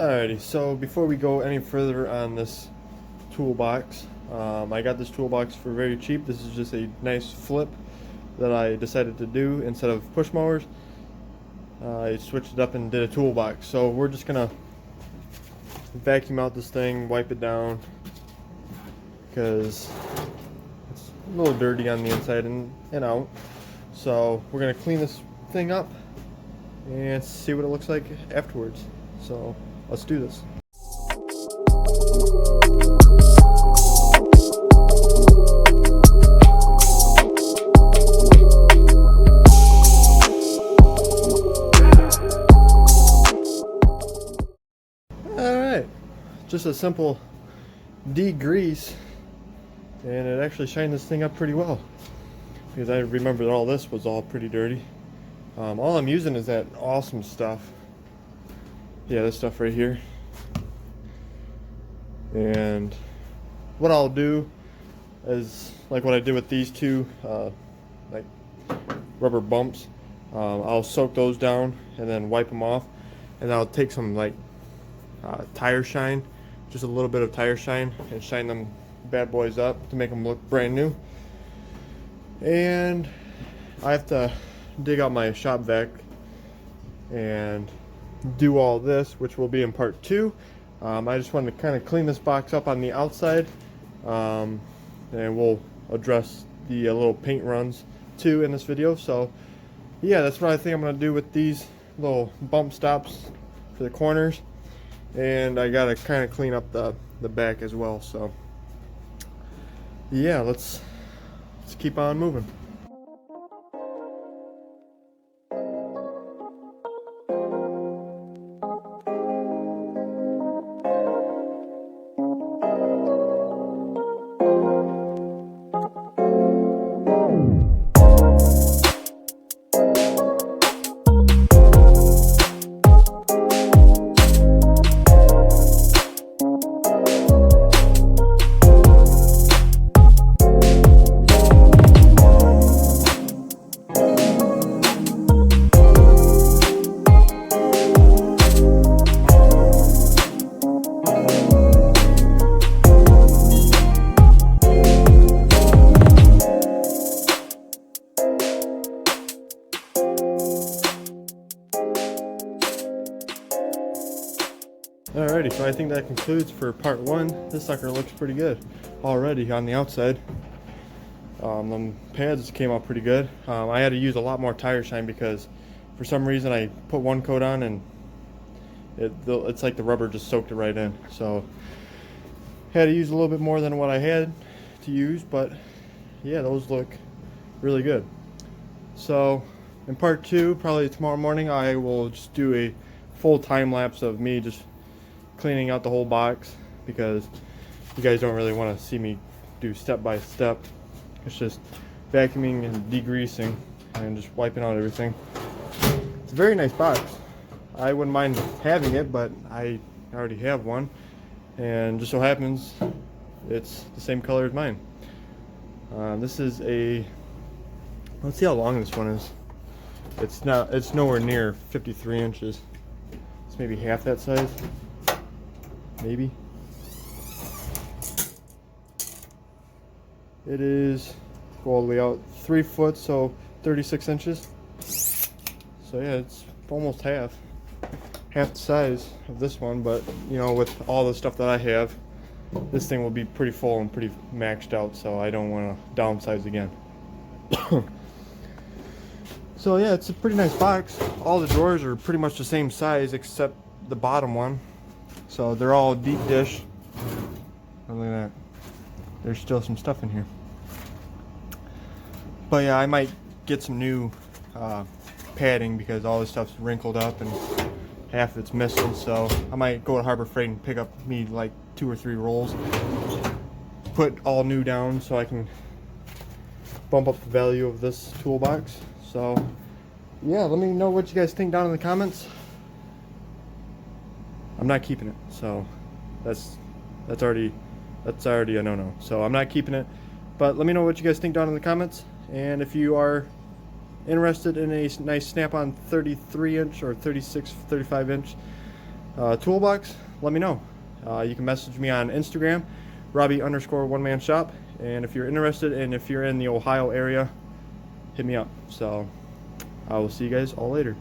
Alrighty, so before we go any further on this toolbox, I got this toolbox for very cheap. This is just a nice flip that I decided to do instead of push mowers. I switched it up and did a toolbox. So we're just gonna vacuum out this thing, wipe it down, because it's a little dirty on the inside and out. So we're gonna clean this thing up and see what it looks like afterwards. So let's do this. Alright, just a simple degrease, and it actually shined this thing up pretty well, because I remember that all this was all pretty dirty. All I'm using is that awesome stuff. Yeah, this stuff right here. And what I'll do is, like what I did with these two like rubber bumps, I'll soak those down and then wipe them off, and I'll take some like tire shine, just a little bit of tire shine, and shine them bad boys up to make them look brand new. And I have to dig out my shop vac and do all this, which will be in part 2. I just wanted to kind of clean this box up on the outside, and we'll address the little paint runs too in this video. So yeah, that's what I think I'm going to do with these little bump stops for the corners, and I got to kind of clean up the back as well. So yeah, let's keep on moving. Alrighty, so I think that concludes for part 1. This sucker looks pretty good already on the outside. The pads came out pretty good. I had to use a lot more tire shine because for some reason I put one coat on and it's like the rubber just soaked it right in. So had to use a little bit more than what I had to use, but yeah, those look really good. So in part 2, probably tomorrow morning, I will just do a full time lapse of me just cleaning out the whole box, because you guys don't really want to see me do step by step. It's just vacuuming and degreasing and just wiping out everything. It's a very nice box. I wouldn't mind having it, but I already have one, and just so happens it's the same color as mine. This is a, let's see how long this one is. It's nowhere near 53 inches. It's maybe half that size. Maybe. It is, go all the way out 3 foot, so 36 inches. So yeah, it's almost half the size of this one, but you know, with all the stuff that I have, this thing will be pretty full and pretty maxed out, so I don't want to downsize again. So yeah, it's a pretty nice box. All the drawers are pretty much the same size except the bottom one. So they're all deep dish. Oh, look at that. There's still some stuff in here. But yeah, I might get some new padding because all this stuff's wrinkled up and half of it's missing. So I might go to Harbor Freight and pick up me like 2 or 3 rolls. Put all new down so I can bump up the value of this toolbox. So yeah, let me know what you guys think down in the comments. I'm not keeping it, so that's already a no-no. So I'm not keeping it, but let me know what you guys think down in the comments. And if you are interested in a nice snap-on 33 inch or 36, 35 inch, toolbox, let me know. You can message me on Instagram, Robbie_one-man-shop. And if you're interested and if you're in the Ohio area, hit me up. So I will see you guys all later.